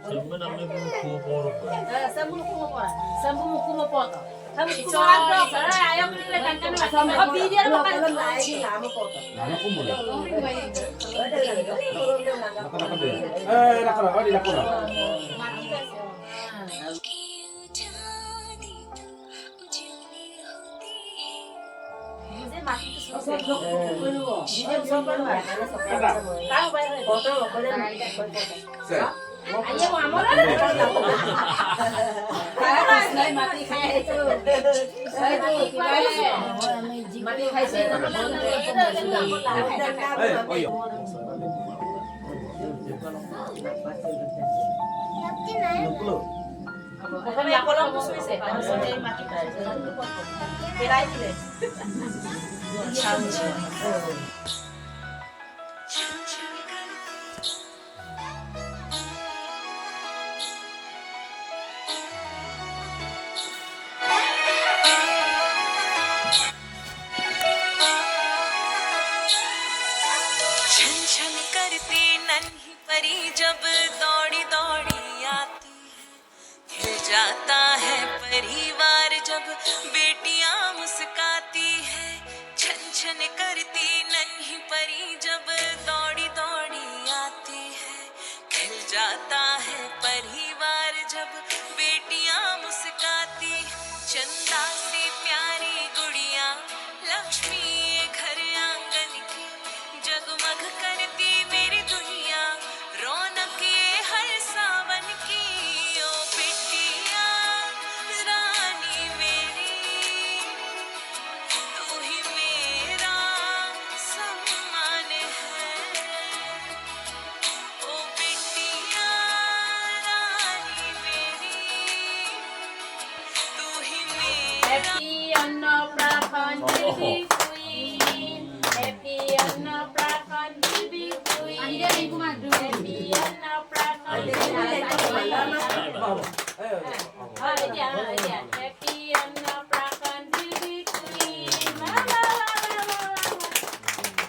그러면 아무래도 구워 먹을 거야. Sambung kumo po to. Kamu isoran to. Ayaw ko nila kankan na. Ang video na makan. lama po to. Lama ko muna. Naka Naka din. Naka na. Di naka na. Sir. Ayaw mo amo na. Ay mati kaya ito. Ay mati kaya ito. Ay, oyo. Kami ako lang gusto isa. Para sa day mati kaya. Kiray nila. छन छन करती नन्ही परी जब दौड़ी दौड़ी आती है खिल जाता है परिवार जब बेटियां मुस्काती है छन छन करती नन्ही परी जब दौड़ी दौड़ी आती है खिल जाता है परिवार जब बेटियां मुस्काती चंदा सी प्यारी गुड़िया लक्ष्मी ये घर आंगन की जगमग करती मेरी दुनिया रौनक ये हर सावन की ओ बिटिया रानी मेरी तू ही मेरा सम्मान है ओ बिटिया रानी मेरी तू ही मेरा Happy Annaprakon Baby Queen. Happy Annaprakon Baby Queen. Happy Annaprakon Happy Annaprakon Baby Queen.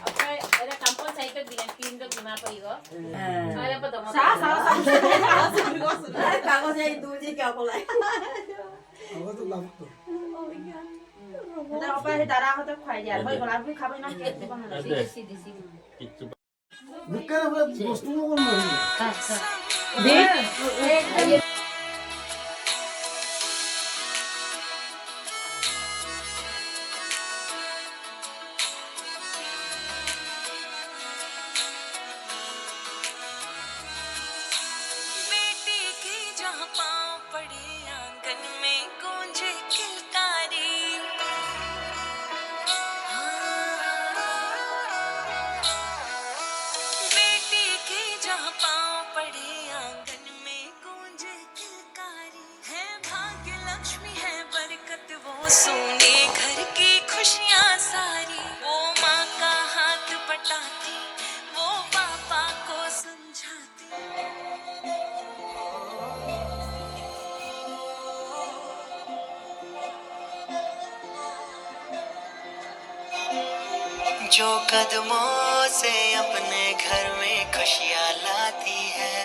Okay, ada kampung saya ikut dengan pindok di mana itu? Ada apa tuh? कागज यही दूजी क्या बोला Bukan apa bos tu mau ngomong. बेटी की जहाँ पाँव पड़े आंगन में गूंजे किलकारी बेटी की जहाँ पाँव पड़े आंगन में गूंजे किलकारी है भाग्य लक्ष्मी है बरकत वो सोने घर की खुशियाँ सारी वो माँ का हाथ पटाती वो पापा को समझाती जो कदमों से अपने घर में खुशियाँ लाती है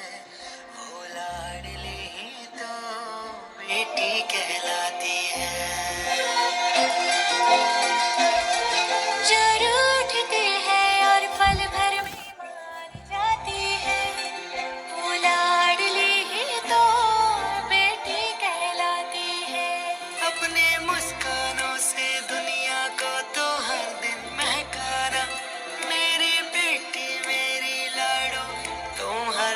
वो लाडली ही तो बेटी कहलाती है जो रूठते हैं और पल भर में मान जाती है वो लाडली ही तो बेटी कहलाती है अपने मुस्कानों से दुनिया को तो हर दिन महकाना मेरी बेटी मेरी लाडो तुम हर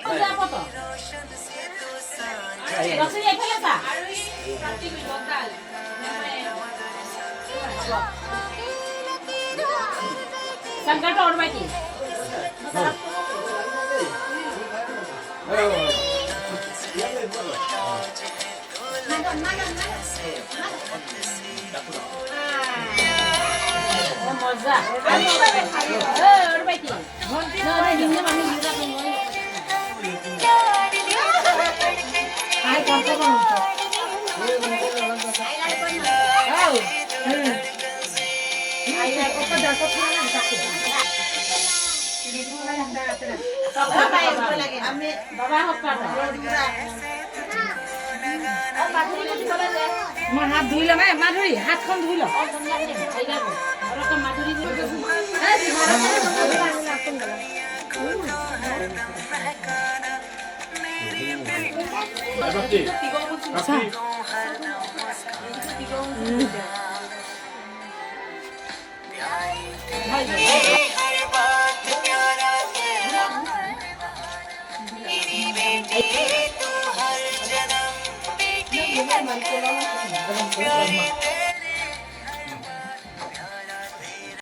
পূজা কত রসুন এখানে তা संकट और बैठी मजा और बैठी ना जिंदगी में मजा करूंगा आई कौन सा बनूं आई आई को तो जातो खाना सकते बाबा होता मैं हाथ धुई लो मैं माधुरी हाथ कौन धुई लो Bakti. Bakti. हर बात प्यारा तेरा मेरी बेटी तू हर जन्म बेटी प्यारी